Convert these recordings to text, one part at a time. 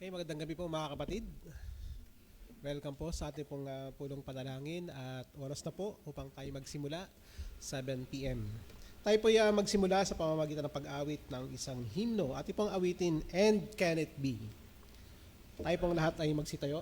Okay, magandang gabi po mga kapatid. Welcome po sa ating pong pulong panalangin at oras na po upang tayo magsimula 7 p.m. Tayo po magsimula sa pamamagitan ng pag-awit ng isang himno at ipong awitin And Can It Be. Tayo pong lahat ay magsitayo.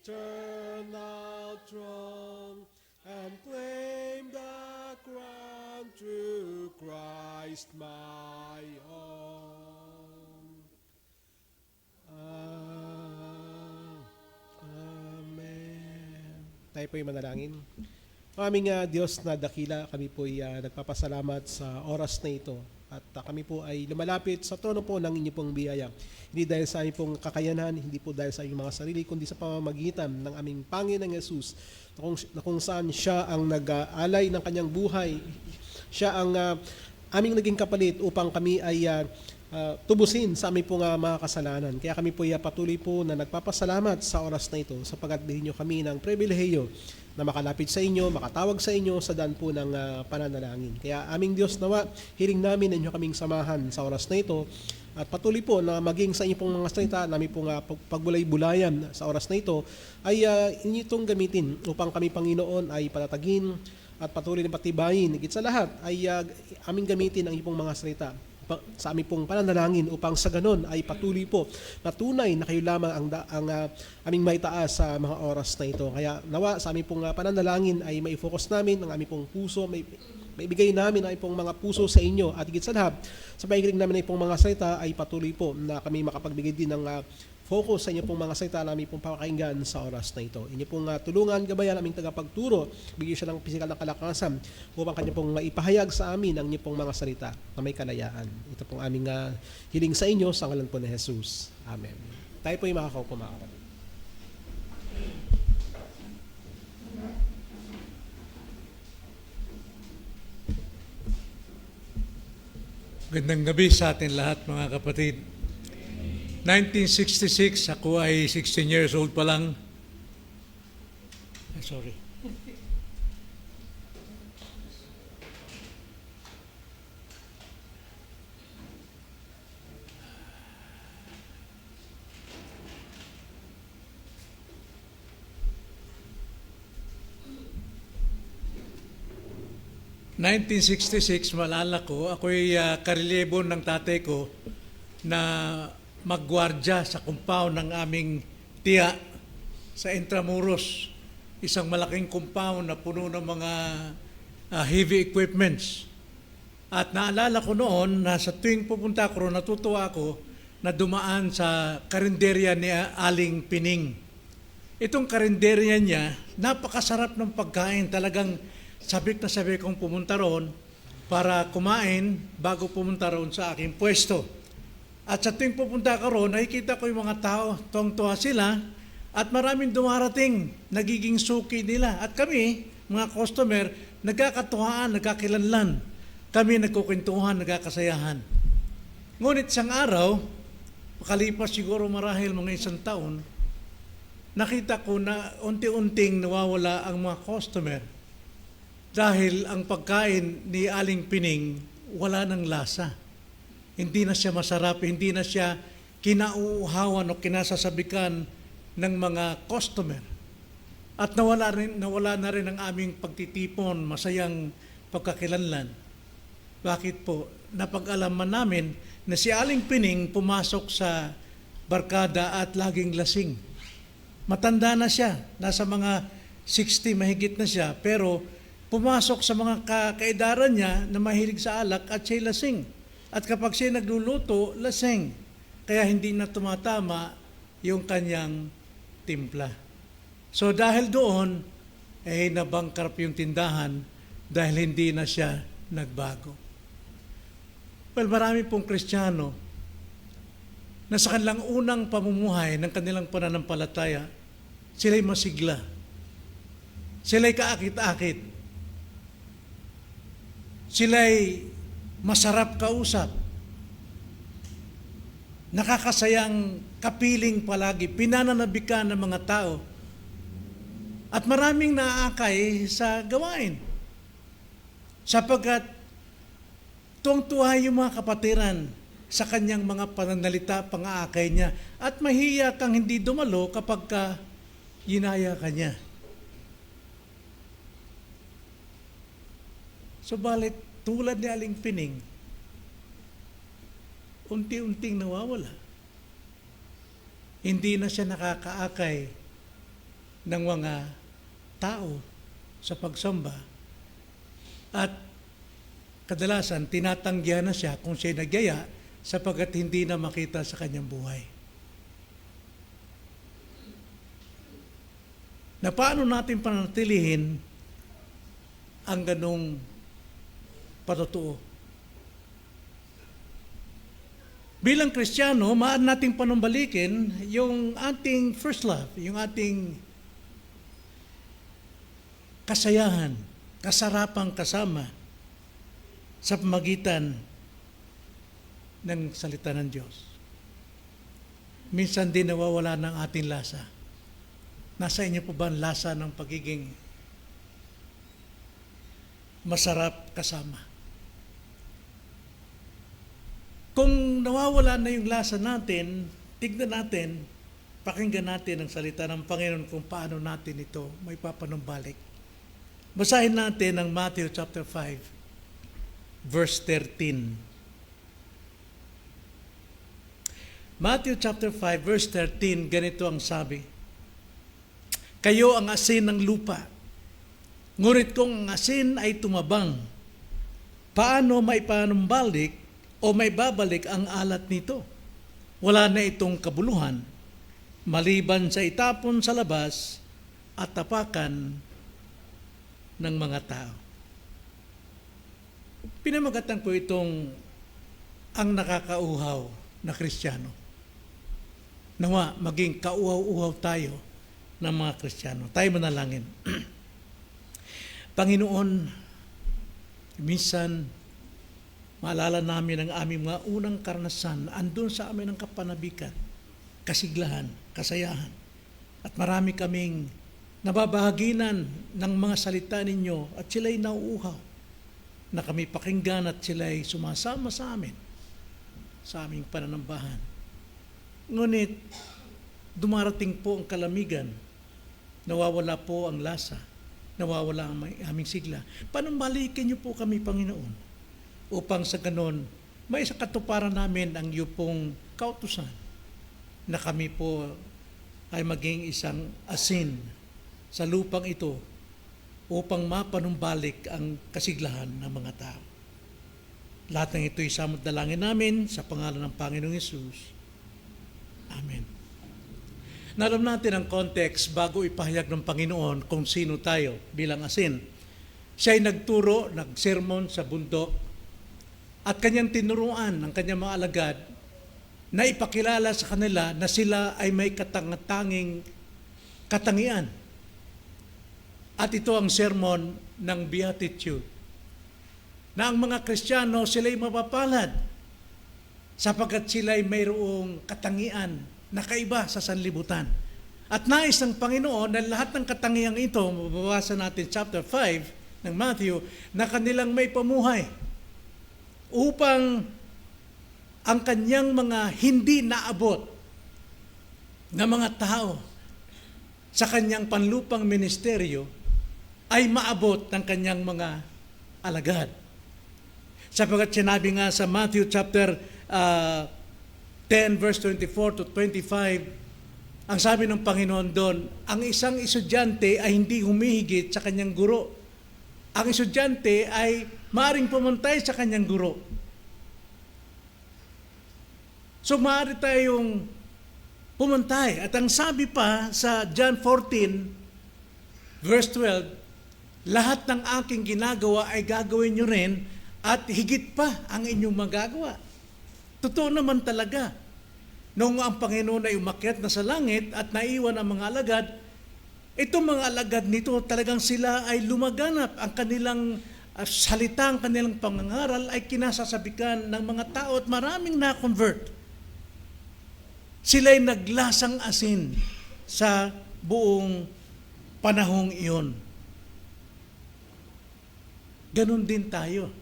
Eternal throne and claim the crown through Christ my own. Amen. Tayo po'y manalangin. Aming Diyos na dakila, kami po'y nagpapasalamat sa oras na ito. At kami po ay lumalapit sa trono po ng inyong pong biyaya. Hindi dahil sa aming pong kakayanan, hindi po dahil sa aming mga sarili, kundi sa pamamagitan ng aming Panginoong Yesus, na kung saan siya ang nag-aalay ng kanyang buhay. Siya ang aming naging kapalit upang kami ay tubusin sa aming pong mga kasalanan. Kaya kami po ay patuloy po na nagpapasalamat sa oras na ito sapagat bilhin nyo kami ng pribilehiyo na makalapit sa inyo, makatawag sa inyo sa daan po ng pananalangin. Kaya aming Diyos nawa, hiling namin na inyo kaming samahan sa oras na ito at patuloy po na maging sa inyong pong mga salita, namin pong pagbulay-bulayan sa oras na ito, ay inyo itong gamitin upang kami, Panginoon, ay patatagin at patuloy na patibayin. Higit sa lahat ay aming gamitin ang inyong pong mga salita sa aming pong pananalangin upang sa ganon ay patuloy po na tunay na kayo lamang ang aming maitaas sa mga oras na ito. Kaya nawa sa aming pong pananalangin ay mai-focus namin ang aming pong puso, maibigay namin ang aming pong mga puso sa inyo at higit sa lahat sa pakikinig namin ay pong mga salita ay patuloy po na kami makapagbigay din ng focus sa inyo pong mga salita na aming pong pakakinggan sa oras na ito. Inyo pong tulungan, gabayan aming tagapagturo, bigyan siya ng pisikal na kalakasan upang kanya pong maipahayag sa amin ang inyo pong mga salita na may kalayaan. Ito pong aming hiling sa inyo sa ngalan po ni Jesus. Amen. Tayo po yung makakaupo mga kapatid. Gandang gabi sa atin lahat mga kapatid. 1966, ako ay 16 years old pa lang. Sorry. Malala ko, ako'y karelyebo ng tatay ko na maggwardya sa compound ng aming tiya sa Intramuros. Isang malaking compound na puno ng mga heavy equipments. At naalala ko noon na sa tuwing pupunta ko, natutuwa ako na dumaan sa karinderya ni Aling Pining. Itong karinderya niya, napakasarap ng pagkain. Talagang sabik na sabik kong pumunta roon para kumain bago pumunta roon sa aking pwesto. At sa tuwing pupunta ka roon, nakikita ko yung mga tao, tuwang-tuwa sila, at maraming dumarating, nagiging suki nila. At kami, mga customer, nagkakatuwaan, nagkakilanlan. Kami nagkukwentuhan, nagkakasayahan. Ngunit isang araw, makalipas siguro marahil mga isang taon, nakita ko na unti-unting nawawala ang mga customer dahil ang pagkain ni Aling Pining wala ng lasa. Hindi na siya masarap, hindi na siya kinauuhawan o kinasasabikan ng mga customer. At nawala na rin ang aming pagtitipon, masayang pagkakilanlan. Bakit po? Napag-alaman namin na si Aling Pining pumasok sa barkada at laging lasing. Matanda na siya, nasa mga 60 mahigit na siya, pero pumasok sa mga kaedaran niya na mahilig sa alak at siya'y lasing. At kapag siya nagluluto, lasing. Kaya hindi na tumatama yung kanyang timpla. So dahil doon, nabangkrap yung tindahan dahil hindi na siya nagbago. Well, marami pong Kristiyano na sa kanilang unang pamumuhay ng kanilang pananampalataya, sila'y masigla. Sila'y kaakit-akit. Sila'y masarap kausap. Nakakasayang kapiling palagi, pinananabikan ng mga tao. At maraming naaakay sa gawain. Sapagkat tuwang-tuwa yung mga kapatiran sa kanyang mga pananalita, pang-aakay niya. At mahiya kang hindi dumalo kapag ginaya ka niya. Subalit, tulad ni Aling Pining, unti-unting nawawala. Hindi na siya nakakaakay ng mga tao sa pagsamba at kadalasan tinatanggihan na siya kung siya nagyaya sapagkat hindi na makita sa kanyang buhay. Na paano natin panatilihin ang ganong patutuo? Bilang Kristiyano, maan nating panumbalikin yung ating first love, yung ating kasayahan, kasarapang kasama sa pamagitan ng salita ng Diyos. Minsan din nawawala ng ating lasa. Nasa inyo po ba ang lasa ng pagiging masarap kasama? Kung nawawala na yung lasa natin, tignan natin, pakinggan natin ang salita ng Panginoon kung paano natin ito may papanumbalik. Basahin natin ang Matthew chapter 5, verse 13. Matthew chapter 5, verse 13, ganito ang sabi. Kayo ang asin ng lupa. Ngunit kung ang asin ay tumabang, paano maipanumbalik o may babalik ang alat nito? Wala na itong kabuluhan, maliban sa itapon sa labas at tapakan ng mga tao. Pinamagatan ko itong ang nakakauhaw na Kristiyano. Nawa, maging kauhaw-uhaw tayo ng mga Kristiyano. Tayo manalangin. Panginoon, minsan maalala namin ang aming mga unang karanasan, andun sa amin ang kapanabikan, kasiglahan, kasayahan. At marami kaming nababahaginan ng mga salita ninyo at sila'y nauuhaw na kami pakinggan at sila'y sumasama sa amin sa aming pananambahan. Ngunit dumarating po ang kalamigan, nawawala po ang lasa, nawawala ang aming sigla. Panumbalikin niyo po kami, Panginoon, upang sa ganon, may sa katuparan namin ang iyong pong kautusan na kami po ay maging isang asin sa lupang ito upang mapanumbalik ang kasiglahan ng mga tao. Lahat ng ito'y samot dalangin namin sa pangalan ng Panginoong Hesus. Amen. Nalam natin ang context bago ipahayag ng Panginoon kung sino tayo bilang asin. Siya'y nagturo, nagsermon sa bundok at kanyang tinuruan ng kanyang mga alagad na ipakilala sa kanila na sila ay may katangatanging katangian. At ito ang sermon ng Beatitude. Na ang mga Kristiyano sila'y mapapalad sapagkat sila'y mayroong katangian na kaiba sa sanlibutan. At nais ng Panginoon na lahat ng katangian ito, mababasa natin chapter 5 ng Matthew, na kanilang may pamuhay upang ang kanyang mga hindi naabot na mga tao sa kanyang panlupang ministeryo ay maabot ng kanyang mga alagad. Sapagkat sinabi nga sa Matthew chapter 10 verse 24 to 25, ang sabi ng Panginoon doon, ang isang estudyante ay hindi humihigit sa kanyang guro. Ang estudyante ay maaring pumuntay sa kanyang guro. So maaari tayong pumuntay. At ang sabi pa sa John 14 verse 12, lahat ng aking ginagawa ay gagawin nyo rin at higit pa ang inyong magagawa. Totoo naman talaga. Noong ang Panginoon ay umakyat na sa langit at naiwan ang mga alagad, itong mga alagad nito talagang sila ay lumaganap. Ang kanilang salita, ang kanilang pangangaral ay kinasasabikan ng mga tao at maraming na-convert. Sila'y naglasang asin sa buong panahong iyon. Ganon din tayo.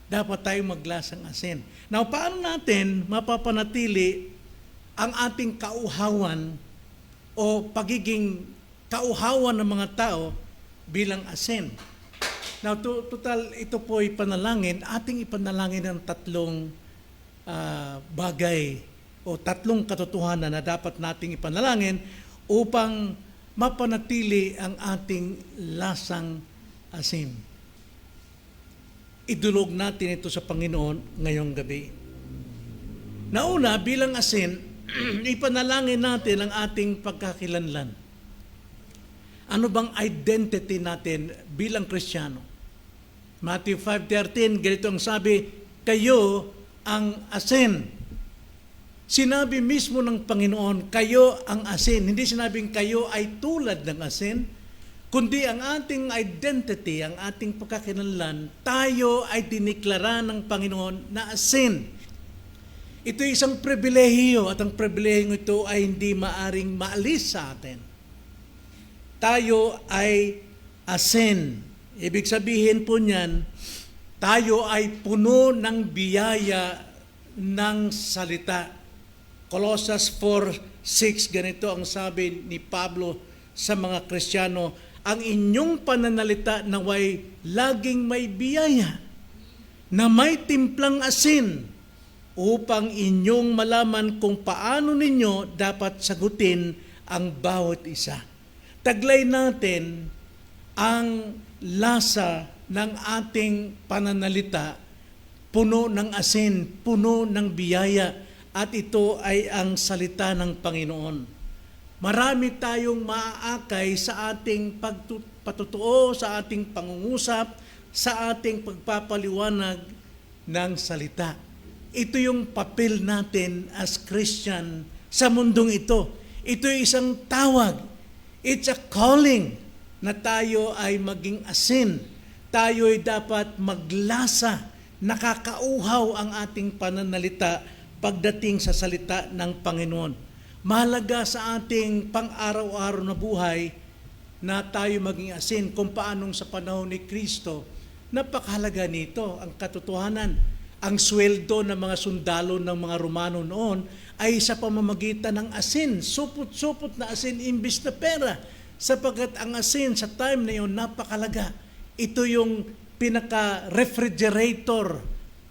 Dapat tayong maglasang asin. Now, paano natin mapapanatili ang ating kauhawan o pagiging kauhawan ng mga tao bilang asin? Now, total, ito po ay panalangin. Ating ipanalangin ng tatlong bagay o tatlong katotohanan na dapat nating ipanalangin upang mapanatili ang ating lasang asin. Idulog natin ito sa Panginoon ngayong gabi. Nauna, bilang asin, ipanalangin natin ang ating pagkakilanlan. Ano bang identity natin bilang Kristiyano? Matthew 5:13, ganito ang sabi, kayo ang asin. Sinabi mismo ng Panginoon, kayo ang asin. Hindi sinabing kayo ay tulad ng asin, kundi ang ating identity, ang ating pagkakilanlan, tayo ay diniklara ng Panginoon na asin. Ito ay isang pribilehiyo at ang pribilehiyong ito ay hindi maaring maalis sa atin. Tayo ay asin. Ibig sabihin po niyan, tayo ay puno ng biyaya ng salita. Colossus 4:6, ganito ang sabi ni Pablo sa mga Kristiyano, ang inyong pananalita naway laging may biyaya, na may timplang asin, upang inyong malaman kung paano ninyo dapat sagutin ang bawat isa. Taglay natin ang lasa ng ating pananalita, puno ng asin, puno ng biyaya, at ito ay ang salita ng Panginoon. Marami tayong maaakay sa ating patutuo, sa ating pangungusap, sa ating pagpapaliwanag ng salita. Ito yung papel natin as Christian sa mundong ito. Ito ay isang tawag. It's a calling na tayo ay maging asin. Tayo ay dapat maglasa, nakakauhaw ang ating pananalita pagdating sa salita ng Panginoon. Mahalaga sa ating pang-araw-araw na buhay na tayo maging asin kung paanong sa panahon ni Kristo. Napakahalaga nito ang katotohanan. Ang sweldo ng mga sundalo ng mga Romano noon ay sa pamamagitan ng asin, supot-supot na asin imbis na pera, sapagkat ang asin sa time na yun napakalaga. Ito yung pinaka-refrigerator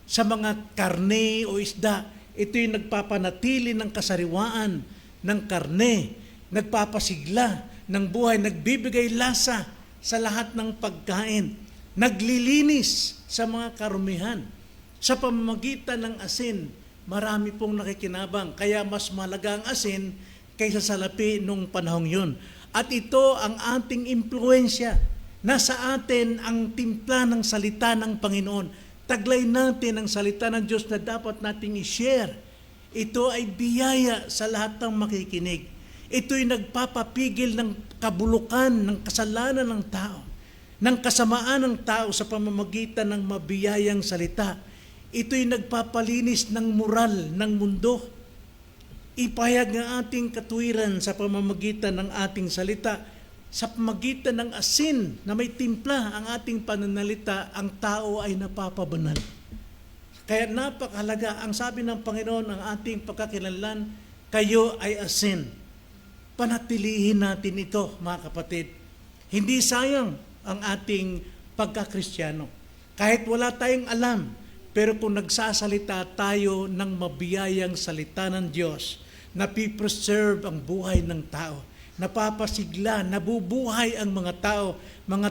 sa mga karne o isda. Ito yung nagpapanatili ng kasariwaan ng karne, nagpapasigla ng buhay, nagbibigay lasa sa lahat ng pagkain, naglilinis sa mga karumihan. Sa pamamagitan ng asin, marami pong nakikinabang. Kaya mas malaga ang asin kaysa sa lapi nung panahong yun. At ito ang ating impluensya. Nasa atin ang timpla ng salita ng Panginoon. Taglay natin ang salita ng Diyos na dapat nating i-share. Ito ay biyaya sa lahat ng makikinig. Ito'y nagpapapigil ng kabulukan, ng kasalanan ng tao, ng kasamaan ng tao sa pamamagitan ng mabiyayang salita. Ito'y nagpapalinis ng moral ng mundo. Ipahayag ng ating katuwiran sa pamamagitan ng ating salita. Sa pamamagitan ng asin na may timpla ang ating pananalita, ang tao ay napapabanal. Kaya napakahalaga, ang sabi ng Panginoon, ang ating pagkakilanlan, kayo ay asin. Panatilihin natin ito, mga kapatid. Hindi sayang ang ating pagkakristyano. Kahit wala tayong alam, pero kung nagsasalita tayo ng mabiyayang salita ng Diyos, napipreserve ang buhay ng tao, napapasigla, nabubuhay ang mga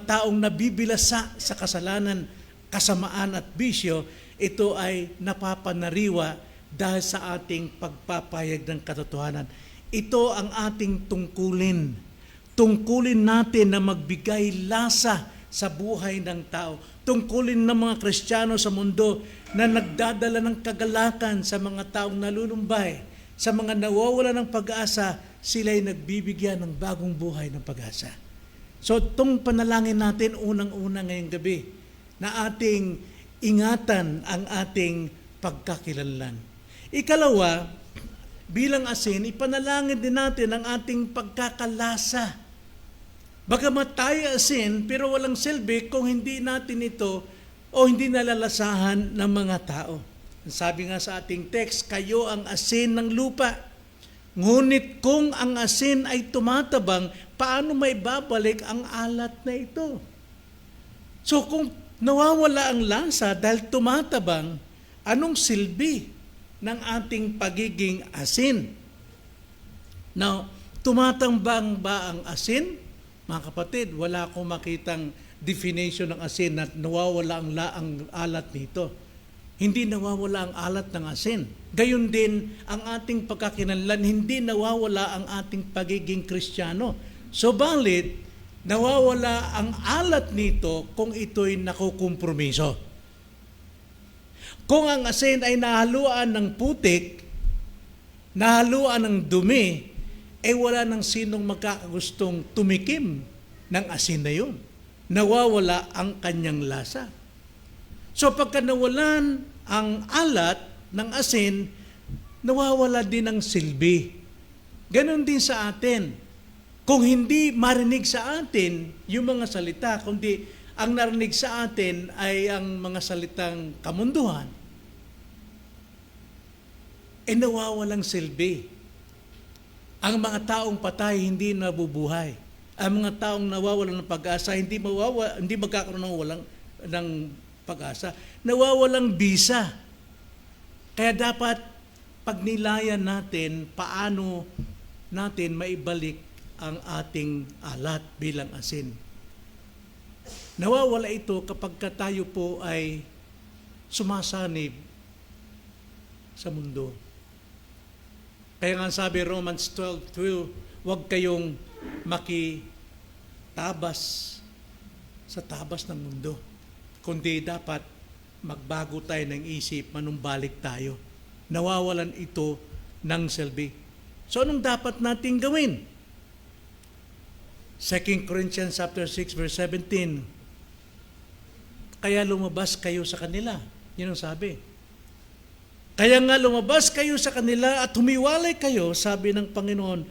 taong nabibilasa sa kasalanan, kasamaan at bisyo, ito ay napapanariwa dahil sa ating pagpapahayag ng katotohanan. Ito ang ating tungkulin. Tungkulin natin na magbigay lasa sa buhay ng tao. Tungkulin ng mga Kristiyano sa mundo na nagdadala ng kagalakan sa mga taong nalulumbay, sa mga nawawala ng pag-asa, sila'y nagbibigyan ng bagong buhay ng pag-asa. So itong panalangin natin unang-una ngayong gabi, na ating ingatan ang ating pagkakilanlan. Ikalawa, bilang asin, ipanalangin din natin ang ating pagkakalasa. Bagamat tayo asin, pero walang silbi kung hindi natin ito o hindi nalalasahan ng mga tao. Sabi nga sa ating text, kayo ang asin ng lupa. Ngunit kung ang asin ay tumatabang, paano may babalik ang alat na ito? So kung nawawala ang lasa dahil tumatabang, anong silbi ng ating pagiging asin? Now, Tumatambang ba ang asin? Mga kapatid, wala akong makitang definition ng asin na nawawala ang alat nito. Hindi nawawala ang alat ng asin. Gayon din ang ating pagkakinanlan, hindi nawawala ang ating pagiging Kristiyano. Subalit, nawawala ang alat nito kung ito'y nakukompromiso. Kung ang asin ay nahaluan ng putik, nahaluan ng dumi, wala nang sinong magkakagustong tumikim ng asin na yun. Nawawala ang kanyang lasa. So pagka nawalan ang alat ng asin, nawawala din ang silbi. Ganon din sa atin. Kung hindi marinig sa atin yung mga salita, kundi ang narinig sa atin ay ang mga salitang kamunduhan, nawawalang silbi. Ang mga taong patay hindi nabubuhay. Ang mga taong nawawalan ng pag-asa hindi magkakaroon ng pag-asa. Nawawalang bisa. Kaya dapat pagnilayan natin paano natin maibalik ang ating alat bilang asin. Nawawala ito kapag tayo po ay sumasanib sa mundo. Kaya nga sabi Romans 12:12, huwag kayong makitabas sa tabas ng mundo. Kundi dapat magbago tayo ng isip, manumbalik tayo. Nawawalan ito ng silbi. So anong dapat nating gawin? 2 Corinthians chapter 6 verse 17. Kaya lumabas kayo sa kanila. Yun ang sabi. Kaya nga lumabas kayo sa kanila at humiwalay kayo, sabi ng Panginoon,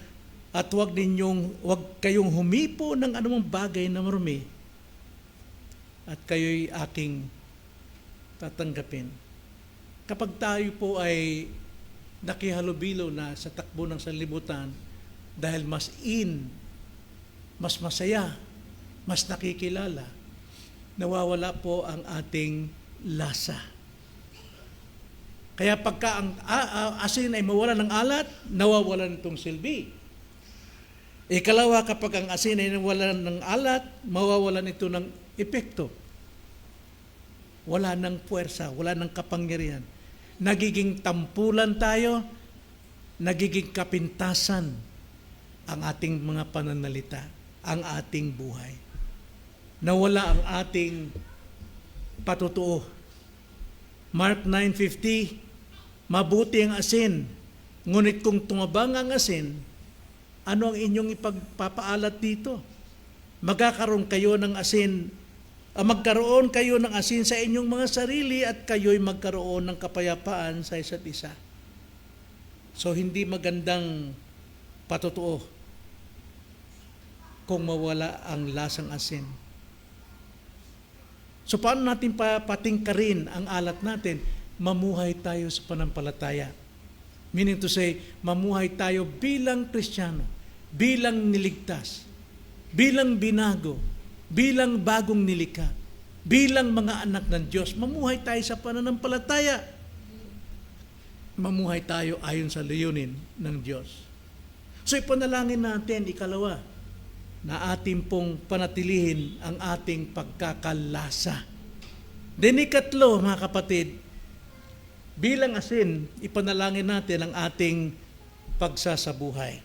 at huwag kayong humipo ng anumang bagay na marumi, at kayo'y aking tatanggapin. Kapag tayo po ay nakihalubilo na sa takbo ng sanlibutan, dahil mas masaya, mas nakikilala, nawawala po ang ating lasa. Kaya pagka ang asin ay mawala ng alat, nawawalan itong silbi. Ikalawa, kapag ang asin ay nawalan ng alat, mawawalan ito ng epekto. Wala ng puwersa, wala ng kapangyarihan. Nagiging tampulan tayo, nagiging kapintasan ang ating mga pananalita, ang ating buhay. Nawala ang ating patutuo. Mark 9:50, mabuti ang asin, ngunit kung tumabang ang asin, ano ang inyong ipagpapaalat dito? Magkakaroon kayo ng asin, magkaroon kayo ng asin sa inyong mga sarili at kayo'y magkaroon ng kapayapaan sa isa't isa. So hindi magandang patutuo kung mawala ang lasang asin. So paano natin patingkarin ang alat natin? Mamuhay tayo sa pananampalataya. Meaning to say, mamuhay tayo bilang Kristiyano, bilang niligtas, bilang binago, bilang bagong nilikha, bilang mga anak ng Diyos. Mamuhay tayo sa pananampalataya. Mamuhay tayo ayon sa layunin ng Diyos. So ipanalangin natin, ikalawa, na ating pong panatilihin ang ating pagkakalasa. Then ikatlo, mga kapatid, bilang asin, ipanalangin natin ang ating pagsasabuhay.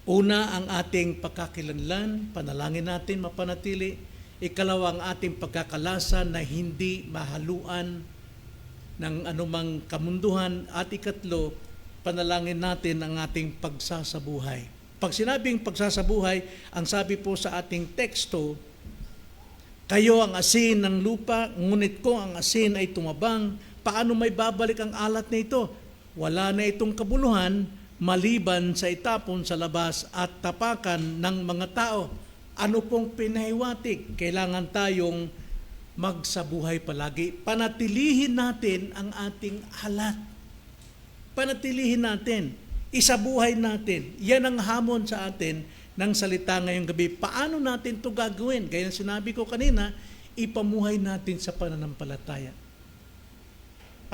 Una, ang ating pagkakilanlan, panalangin natin mapanatili. Ikalawa, ang ating pagkakalasa na hindi mahaluan ng anumang kamunduhan. At ikatlo, panalangin natin ang ating pagsasabuhay. Pag sinabing pagsasabuhay, ang sabi po sa ating teksto, kayo ang asin ng lupa, ngunit kung ang asin ay tumabang, paano may babalik ang alat na ito? Wala na itong kabuluhan, maliban sa itapon sa labas at tapakan ng mga tao. Ano pong pinahiwatig? Kailangan tayong magsabuhay palagi. Panatilihin natin ang ating alat. Panatilihin natin. Isabuhay natin. Yan ang hamon sa atin ng salita ngayong gabi. Paano natin ito gagawin? Gaya ng sinabi ko kanina, ipamuhay natin sa pananampalataya.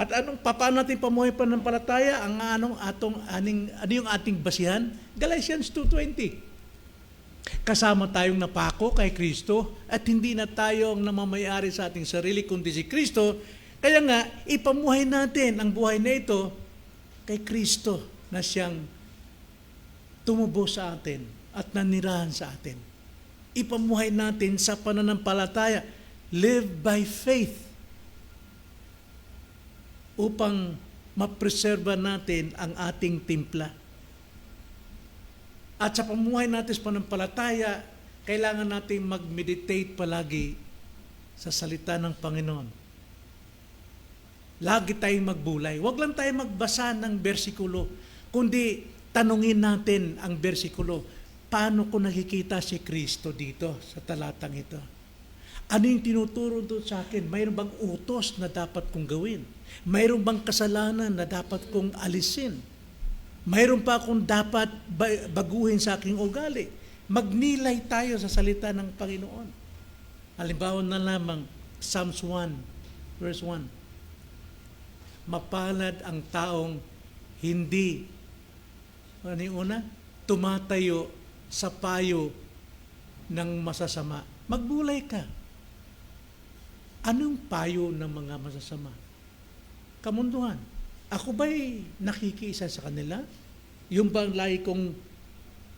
At paano natin pamuhay pananampalataya? Ano yung ating basihan? Galatians 2:20. Kasama tayong napako kay Kristo at hindi na tayo ang namamayari sa ating sarili kundi si Kristo. Kaya nga, ipamuhay natin ang buhay na ito kay Kristo na siyang tumubo sa atin at nanirahan sa atin. Ipamuhay natin sa pananampalataya. Live by faith upang mapreserba natin ang ating timpla. At sa pamuhay natin sa pananampalataya, kailangan natin mag-meditate palagi sa salita ng Panginoon. Lagi tayong magbulay. Huwag lang tayong magbasa ng bersikulo, kundi tanungin natin ang bersikulo. Paano ko nakikita si Kristo dito sa talatang ito? Ano yung tinuturo doon sa akin? Mayroon bang utos na dapat kong gawin? Mayroon bang kasalanan na dapat kong alisin? Mayroon pa akong dapat baguhin sa aking ugali? Magnilay tayo sa salita ng Panginoon. Halimbawa na lamang, Psalms 1, verse 1. Mapalad ang taong hindi, ano yung una? Tumatayo sa payo ng masasama. Magbulay ka. Anong payo ng mga masasama? Kamunduhan. Ako ba'y nakikiisa sa kanila? Yung bang lagi kong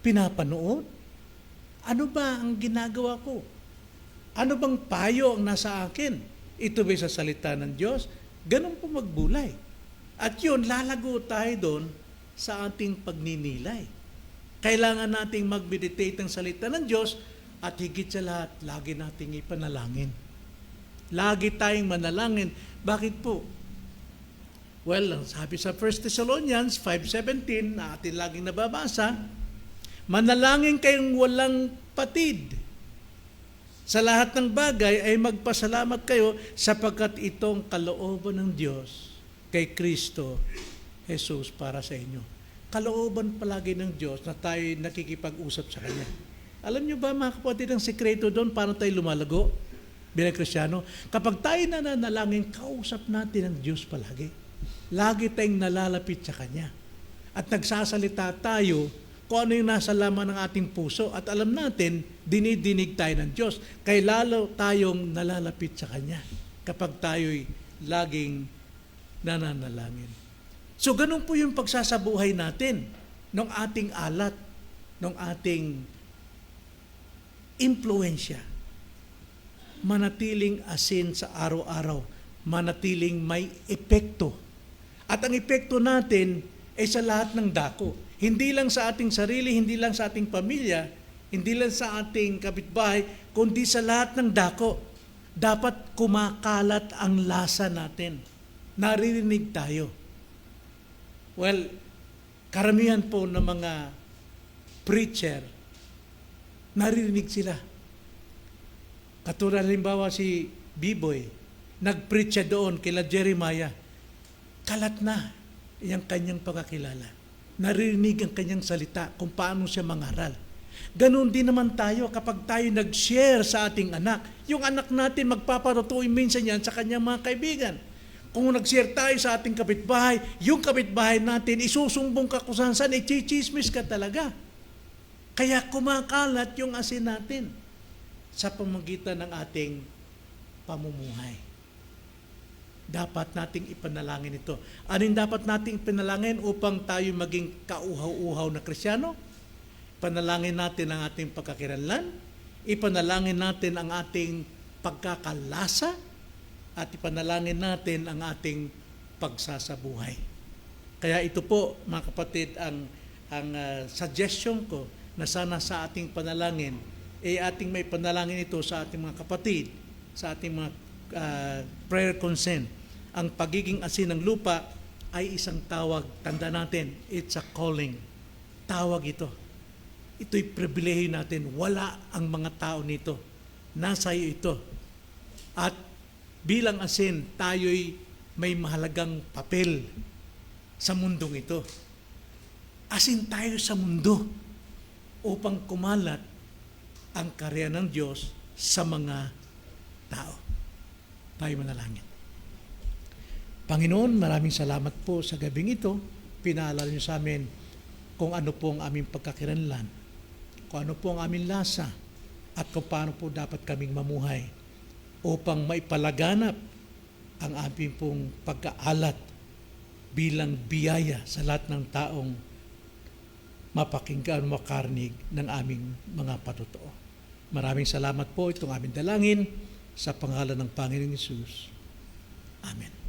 pinapanood? Ano ba ang ginagawa ko? Ano bang payo ang nasa akin? Ito ba'y sa salita ng Diyos? Ganun po magbulay. At yun, lalago tayo doon sa ating pagninilay. Kailangan nating mag-meditate ng salita ng Diyos at higit sa lahat, lagi nating ipanalangin. Lagi tayong manalangin. Bakit po? Well, sabi sa 1 Thessalonians 5:17 na atin laging nababasa, manalangin kayong walang patid. Sa lahat ng bagay ay magpasalamat kayo sapagkat itong kalooban ng Diyos kay Kristo Jesus para sa inyo. Kalooban palagi ng Diyos na tayo nakikipag-usap sa Kanya. Alam niyo ba mga kapatid, ang sekreto doon paano tayo lumalago bilang Kristiyano? Kapag tayo nananalangin, kausap natin ang Diyos palagi. Lagi tayong nalalapit sa Kanya. At nagsasalita tayo kung ano yung nasa laman ng ating puso. At alam natin, dinidinig tayo ng Diyos. Kaya lalo tayong nalalapit sa Kanya kapag tayo'y laging nananalangin. So ganun po yung pagsasabuhay natin ng ating alat, ng ating impluensya. Manatiling asin sa araw-araw. Manatiling may epekto. At ang epekto natin ay sa lahat ng dako. Hindi lang sa ating sarili, hindi lang sa ating pamilya, hindi lang sa ating kapitbahay, kundi sa lahat ng dako. Dapat kumakalat ang lasa natin. Naririnig tayo. Well, karamihan po ng mga preacher, naririnig sila. Katulad halimbawa si B-Boy, nag-preach siya doon kila Jeremiah. Kalat na yung kanyang pagkakilala. Naririnig ang kanyang salita kung paano siya mangaral. Ganon din naman tayo kapag tayo nag-share sa ating anak. Yung anak natin magpaparatuin minsan yan sa kanyang mga kaibigan. Kung nag-share tayo sa ating kapitbahay, yung kapitbahay natin, isusumbong ka kung saan, i-chismis ka talaga. Kaya kumakalat yung asin natin sa pamagitan ng ating pamumuhay. Dapat nating ipanalangin ito. Ano yung dapat nating ipanalangin upang tayo maging kauhaw-uhaw na Kristiyano? Ipanalangin natin ang ating pagkakilanlan, ipanalangin natin ang ating pagkakalasa, at ipanalangin natin ang ating pagsasabuhay. Kaya ito po, mga kapatid, ang suggestion ko na sana sa ating panalangin, ating may panalangin ito sa ating mga kapatid, sa ating mga prayer consent. Ang pagiging asin ng lupa ay isang tawag. Tanda natin, it's a calling. Tawag ito. Ito'y pribilehiyo natin. Wala ang mga tao nito. Nasa iyo ito. At bilang asin, tayo'y may mahalagang papel sa mundong ito. Asin tayo sa mundo upang kumalat ang karya ng Diyos sa mga tao. Tayo manalangin. Panginoon, maraming salamat po sa gabing ito. Pinaalala niyo sa amin kung ano po ang aming pagkakilanlan, kung ano po ang aming lasa, at kung paano po dapat kaming mamuhay upang maipalaganap ang aming pong pagkaalat bilang biyaya sa lahat ng taong mapakinggan, makarnig ng aming mga patotoo. Maraming salamat po itong aming dalangin sa pangalan ng Panginoong Hesus. Amen.